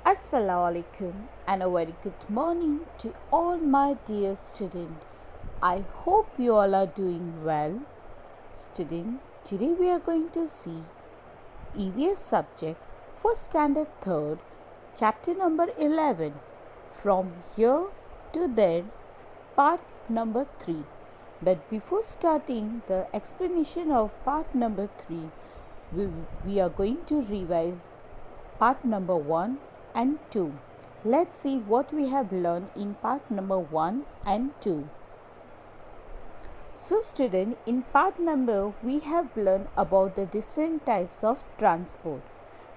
Assalamu alaikum and a very good morning to all my dear students. I hope you all are doing well. Student, today we are going to see EVS subject for standard 3rd, chapter number 11, from here to there, part number 3. But before starting the explanation of part number 3, we are going to revise part number 1 and 2. Let's see what we have learned in part number 1 and 2. So student, in part number we have learned about the different types of transport,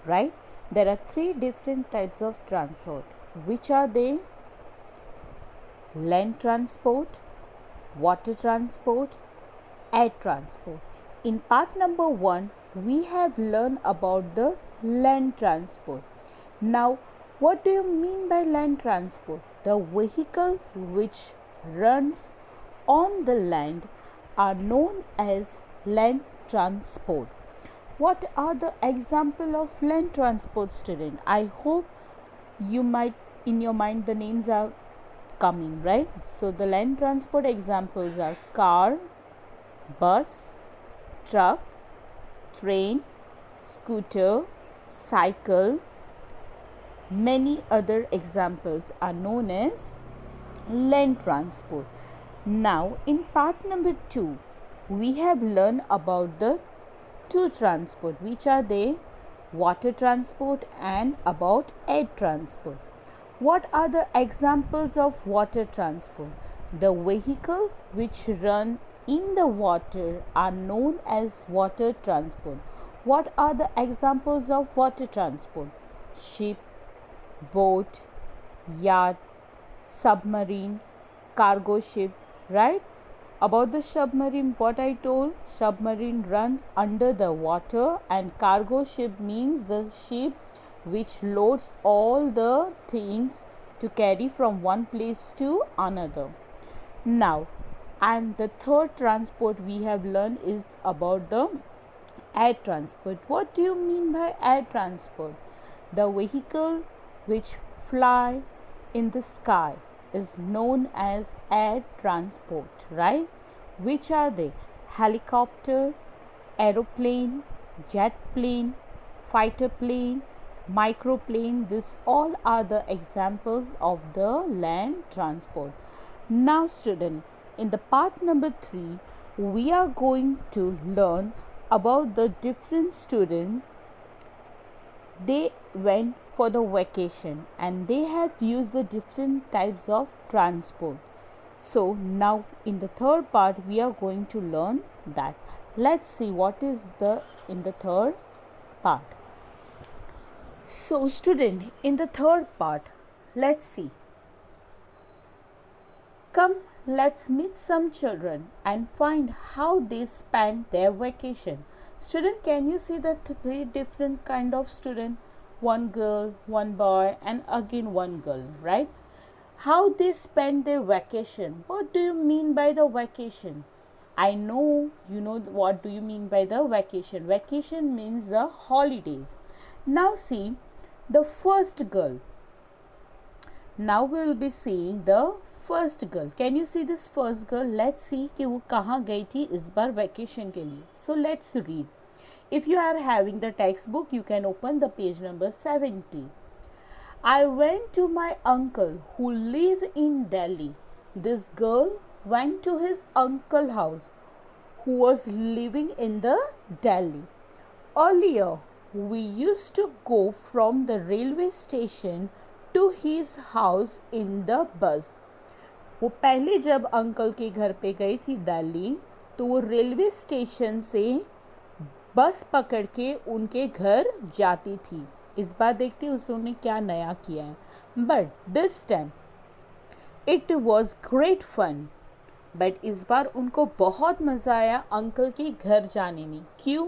right? There are 3 different types of transport. Which are they? Land transport, water transport, air transport. In part number 1 we have learned about the land transport. Now, what do you mean by land transport? The vehicle which runs on the land are known as land transport. What are the example of land transport, student? I hope you might in your mind the names are coming, right? So the land transport examples are car, bus, truck, train, scooter, cycle. Many other examples are known as land transport. Now, in part number 2, we have learned about the 2 transport, which are they? Water transport and about air transport. What are the examples of water transport? The vehicle which run in the water are known as water transport. What are the examples of water transport? Ship, boat, yacht, submarine, cargo ship, right? About the submarine, what I told, submarine runs under the water, and cargo ship means the ship which loads all the things to carry from one place to another. Now, and the third transport we have learned is about the air transport. What do you mean by air transport? The vehicle which fly in the sky is known as air transport, right? Which are they? Helicopter, aeroplane, jet plane, fighter plane, microplane. These all are the examples of the land transport. Now student, in the part number 3 we are going to learn about the different students. They went for the vacation and they have used the different types of transport. So now in the third part we are going to learn that. Let's see what is the in the third part. So student, in the third part, let's see. Come, let's meet some children and find how they spend their vacation. Student, can you see the 3 different kind of student? One girl, one boy, and again one girl, right? How they spend their vacation. What do you mean by the vacation? I know you know what do you mean by the vacation. Vacation means the holidays. Now see the first girl. Now we will be seeing the first girl. Can you see this first girl? Let's see कि वो कहाँ गई थी इस बार vacation के लिए. So let's read. If you are having the textbook, you can open the page number 70. I went to my uncle who live in Delhi. This girl went to his uncle's house who was living in the Delhi. Earlier, we used to go from the railway station to his house in the bus. वो पहले जब uncle के घर पे गई थी दिल्ली तो वो रेलवे स्टेशन से बस पकड़ के उनके घर जाती थी. इस बार देखते हैं उसने क्या नया किया है. But this time it was great fun. But इस बार उनको बहुत मज़ा आया अंकल के घर जाने में. क्यों?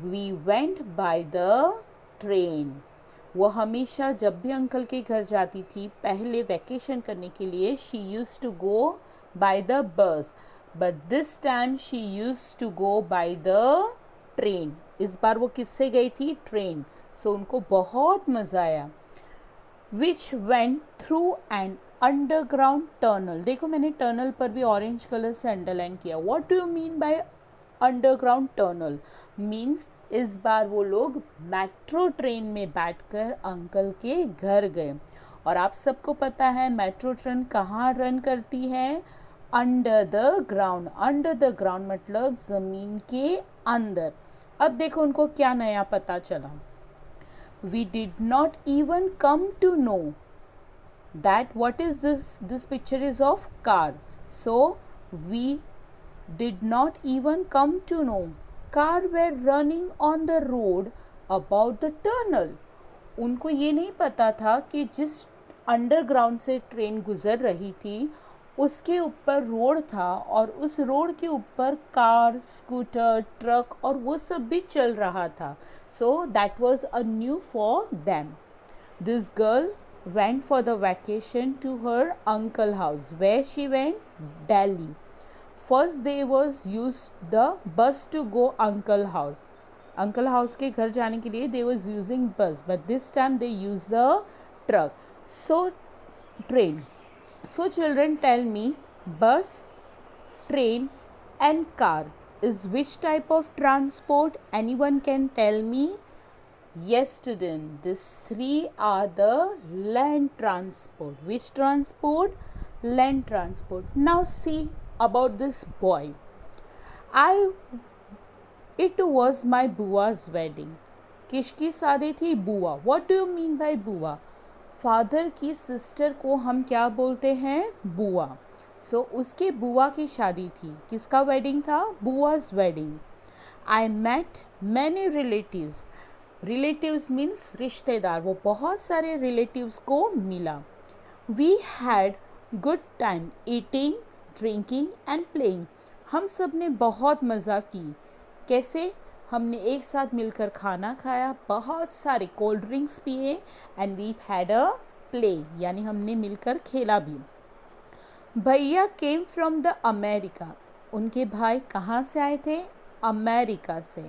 We went by the train. वो हमेशा जब भी अंकल के घर जाती थी पहले वैकेशन करने के लिए she used to go by the bus, but this time she used to go by the train. इस बार वो किससे गई थी? ट्रेन. सो उनको बहुत मज़ा आया. Which went through an underground tunnel. देखो मैंने टनल पर भी ऑरेंज कलर से अंडरलाइन किया. What do you mean by underground tunnel? Means इस बार वो लोग मेट्रो ट्रेन में बैठकर अंकल के घर गए. और आप सबको पता है मेट्रो ट्रेन कहाँ रन करती है? Under the ground. Under the ground मतलब ज़मीन के अंदर. अब देखो उनको क्या नया पता चला. We did not even come to know that what is this picture is of car. So we did not even come to know car were running on the road about the tunnel. उनको ये नहीं पता था कि जिस underground से train गुजर रही थी उसके ऊपर रोड था और उस रोड के ऊपर कार, स्कूटर, ट्रक और वो सब भी चल रहा था. So that was a new for them. This girl went for the vacation to her uncle house. Where she went? Delhi. First they was used the bus to go uncle house. Uncle house के घर जाने के लिए they was using bus, but this time they used the truck. So train. So children tell me, bus, train and car is which type of transport? Anyone can tell me? Yes student, these three are the land transport. Which transport? Land transport. Now see about this boy. It was my bua's wedding. किसकी शादी थी? बुआ. What do you mean by बुआ? Father की sister को हम क्या बोलते हैं? बुआ. सो उसके बुआ की शादी थी. किसका वेडिंग था? बुआ's wedding. I met many relatives. Relatives means रिश्तेदार. वो बहुत सारे relatives को मिला. We had good time eating, drinking and playing. हम सब ने बहुत मज़ा की. कैसे? हमने एक साथ मिलकर खाना खाया, बहुत सारे कोल्ड ड्रिंक्स पिए and we had a play, यानी हमने मिलकर खेला भी. भैया केम फ्रॉम द अमेरिका. उनके भाई कहाँ से आए थे? अमेरिका से.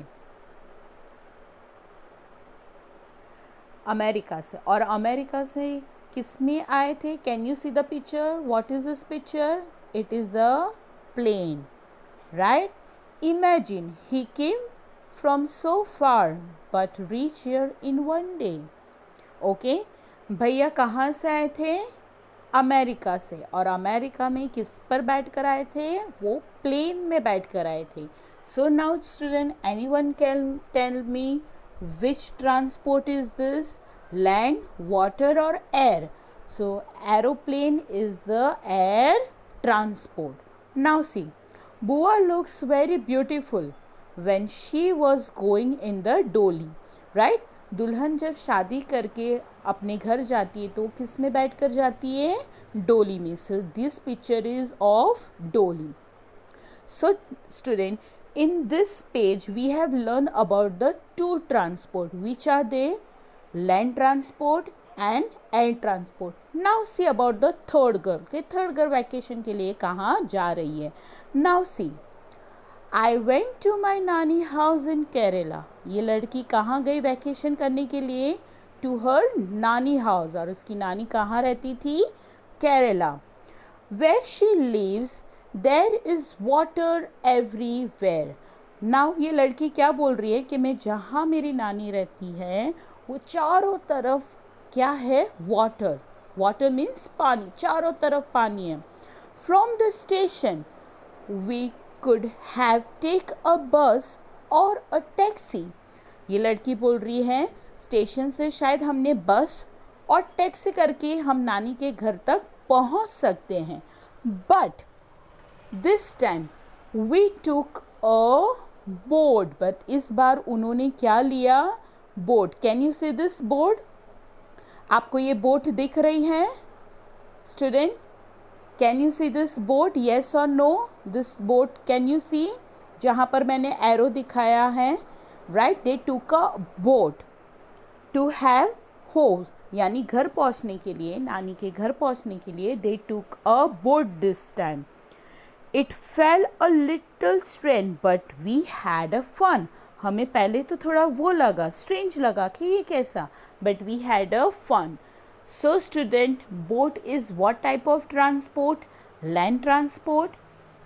अमेरिका से. और अमेरिका से किस में आए थे? Can you see the picture? What is this picture? It is the plane, right? Imagine he came from so far but reach here in one day. Okay, भैया कहाँ से आए थे? अमेरिका से. और अमेरिका में किस पर बैठ कर आए थे? वो प्लेन में बैठ कर आए थे. So now student, anyone can tell me which transport is this? Land, water or air? So aeroplane is the air transport. Now see, Bua looks very beautiful when she was going in the डोली, right? दुल्हन जब शादी करके अपने घर जाती है तो किस में बैठ कर जाती है? डोली में. So this picture is of डोली. So student, in this page we have learned about the two transport. Which are they? Land transport and air transport. Now see about the third girl. Okay, third girl vacation के लिए कहाँ जा रही है? Now see, I went to my नानी house in Kerala. ये लड़की कहाँ गई वैकेशन करने के लिए? टू हर नानी हाउस. और उसकी नानी कहाँ रहती थी? Kerala. Where she lives there is water everywhere. Now ये लड़की क्या बोल रही है कि मैं जहाँ मेरी नानी रहती है वो चारों तरफ क्या है? वाटर. वाटर मीन्स पानी. चारों तरफ पानी है. From the station we could have take a bus or a taxi. ये लड़की बोल रही है स्टेशन से शायद हमने बस और टैक्सी करके हम नानी के घर तक पहुंच सकते हैं. But this time we took a boat. But इस बार उन्होंने क्या लिया? Boat. Can you see this boat? आपको ये बोट दिख रही है student? Can you see this boat? Yes or no? This boat can you see? जहाँ पर मैंने एरो दिखाया है, right? They took a boat to have house, यानी घर पहुँचने के लिए, नानी के घर पहुँचने के लिए they took a boat this time. It fell a little strange but we had a fun. हमें पहले तो थोड़ा वो लगा, strange लगा कि ये कैसा, but we had a fun. So student, boat is what type of transport? Land transport,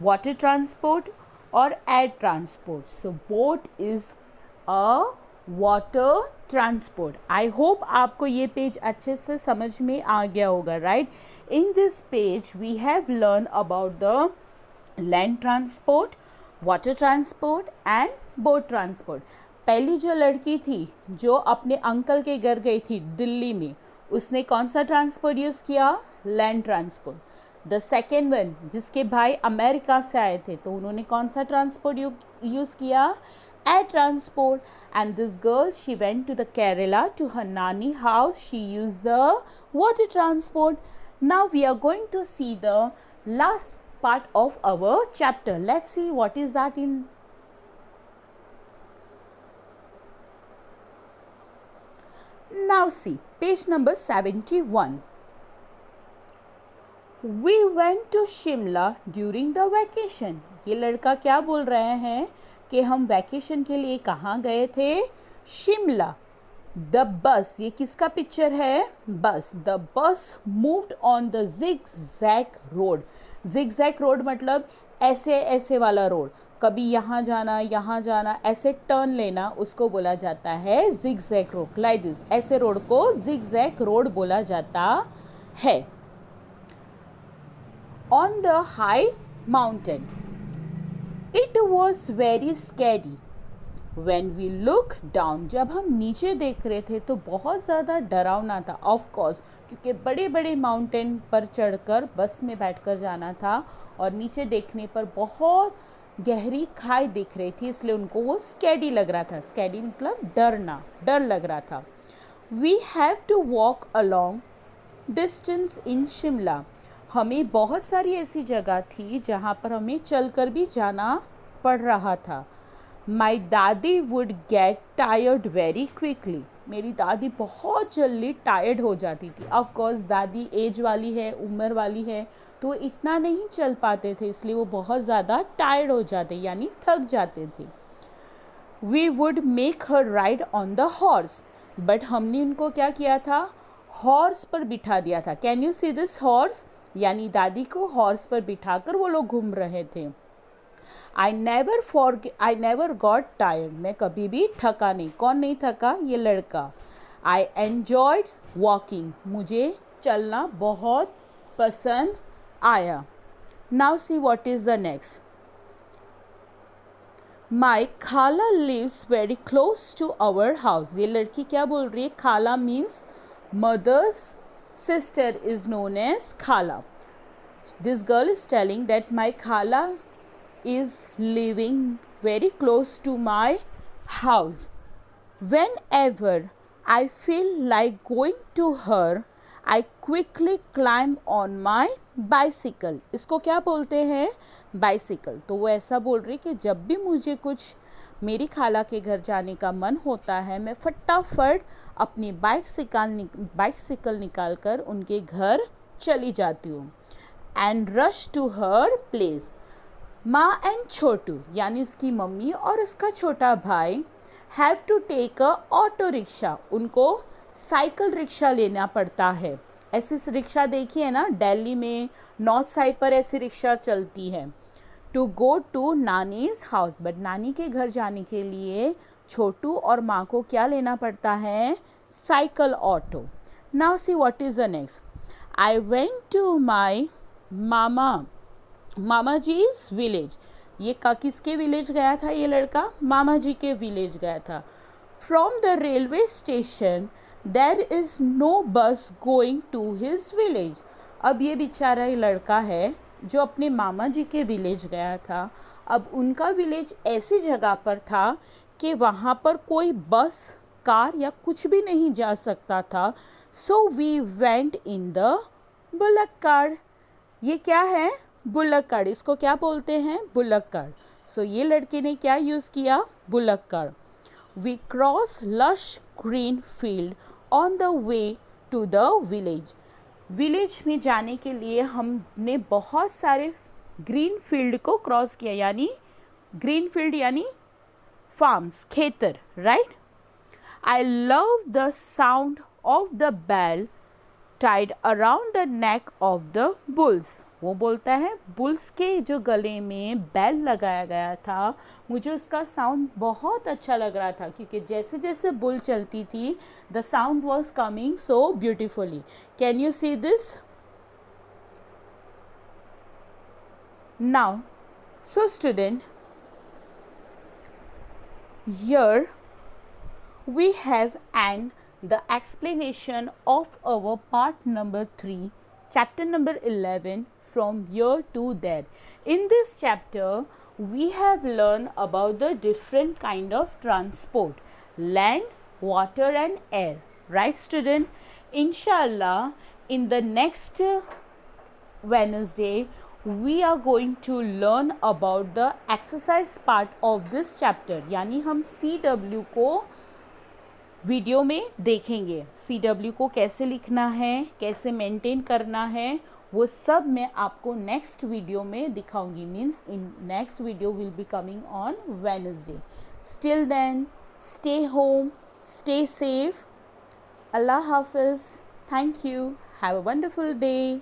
water transport or air transport? So boat is a water transport. I hope आपको ये पेज अच्छे से समझ में आ गया होगा, right? In this page we have learned about the land transport, water transport and boat transport. पहली जो लड़की थी जो अपने अंकल के घर गई थी दिल्ली में, उसने कौन सा ट्रांसपोर्ट यूज़ किया? Land transport. The second one जिसके भाई अमेरिका से आए थे तो उन्होंने कौन सा ट्रांसपोर्ट यूज़ किया? Air transport. And this girl she went to the Kerala to her नानी house, she use the water transport. Now we are going to see the last part of our chapter. Let's see what is that in. Now see page number 71. We went to Shimla during the vacation. ये लड़का क्या बोल रहे हैं कि हम vacation के लिए कहाँ गए थे? शिमला। द बस, ये किसका पिक्चर है? बस। The bus moved on the zigzag road. Zigzag road मतलब ऐसे ऐसे वाला रोड, कभी यहाँ जाना ऐसे टर्न लेना, उसको बोला जाता है जिगजैग रोड। लाइक दिस, ऐसे रोड को जिगजैग रोड बोला जाता है। On the high mountain it was very scary When we look down, जब हम नीचे देख रहे थे तो बहुत ज़्यादा डरावना था। ऑफ कोर्स, क्योंकि बड़े बड़े माउंटेन पर चढ़कर बस में बैठकर जाना था और नीचे देखने पर बहुत गहरी खाई दिख रही थी, इसलिए उनको वो स्कैडी लग रहा था। स्कैडी मतलब डरना, डर लग रहा था। We have to walk a long distance in Shimla. हमें बहुत सारी ऐसी जगह थी जहाँ पर हमें चलकर भी जाना पड़ रहा था। My दादी would get tired very quickly. मेरी दादी बहुत जल्दी टायर्ड हो जाती थी। ऑफ कोर्स दादी एज वाली है, उम्र वाली है, तो इतना नहीं चल पाते थे, इसलिए वो बहुत ज़्यादा टायर्ड हो जाते यानी थक जाते थे। We would make her ride on the horse. But हमने उनको क्या किया था? हॉर्स पर बिठा दिया था। Can you see this horse? यानी दादी को हॉर्स पर बिठाकर वो लोग घूम रहे थे। I never got tired. मैं कभी भी थका नहीं। कौन नहीं थका? ये लड़का। I enjoyed walking. मुझे चलना बहुत पसंद आया। Now see what is the next. My खाला lives very close to our house. ये लड़की क्या बोल रही है? खाला means mother's sister is known as खाला. This girl is telling that my खाला is living very close to my house. Whenever I feel like going to her, I quickly climb on my bicycle. इसको क्या बोलते हैं? Bicycle. तो वो ऐसा बोल रही कि जब भी मुझे कुछ मेरी खाला के घर जाने का मन होता है, मैं फटाफट अपनी बाइसिकल निकाल कर उनके घर चली जाती हूँ। And rush to her place. माँ एंड छोटू यानी उसकी मम्मी और उसका छोटा भाई have to take a auto rickshaw. उनको साइकिल रिक्शा लेना पड़ता है। ऐसी रिक्शा देखी है ना, दिल्ली में नॉर्थ साइड पर ऐसी रिक्शा चलती है। To go to Nani's house. But नानी के घर जाने के लिए छोटू और माँ को क्या लेना पड़ता है? Cycle auto. Now see what is the next. I went to my मामा जीज विलेज। ये किसके विलेज गया था? ये लड़का मामा जी के विलेज गया था। From the railway station there is no bus going to his village. अब ये बेचारा ये लड़का है जो अपने मामा जी के विलेज गया था। अब उनका विलेज ऐसी जगह पर था कि वहाँ पर कोई बस, कार या कुछ भी नहीं जा सकता था। So we went in the bullock cart. ये क्या है? Bullock cart. इसको क्या बोलते हैं? Bullock card. सो ये लड़के ने क्या यूज़ किया? Bullock cart. We cross lush green field on the way to the village. Village में जाने के लिए हमने बहुत सारे ग्रीन फील्ड को क्रॉस किया, यानी ग्रीन फील्ड यानी फार्म्स, खेतर, right. I love the sound of the bell tied around the neck of the bulls. वो बोलता है बुल्स के जो गले में बेल लगाया गया था, मुझे उसका साउंड बहुत अच्छा लग रहा था क्योंकि जैसे जैसे बुल चलती थी the sound was coming so beautifully. Can you see this? Now so student, here we have and the explanation of our part number 3, chapter number 11, from here to there. In this chapter we have learned about the different kind of transport: land, water and air. Right student? Inshallah in the next Wednesday we are going to learn about the exercise part of this chapter. यानी हम CW को video में देखेंगे. CW को कैसे लिखना है, कैसे मेंटेन करना है, वो सब मैं आपको नेक्स्ट वीडियो में दिखाऊंगी. Means in next video will be coming on Wednesday. Still then stay home, stay safe. अल्लाह हाफिज़. Thank you. Have a wonderful day.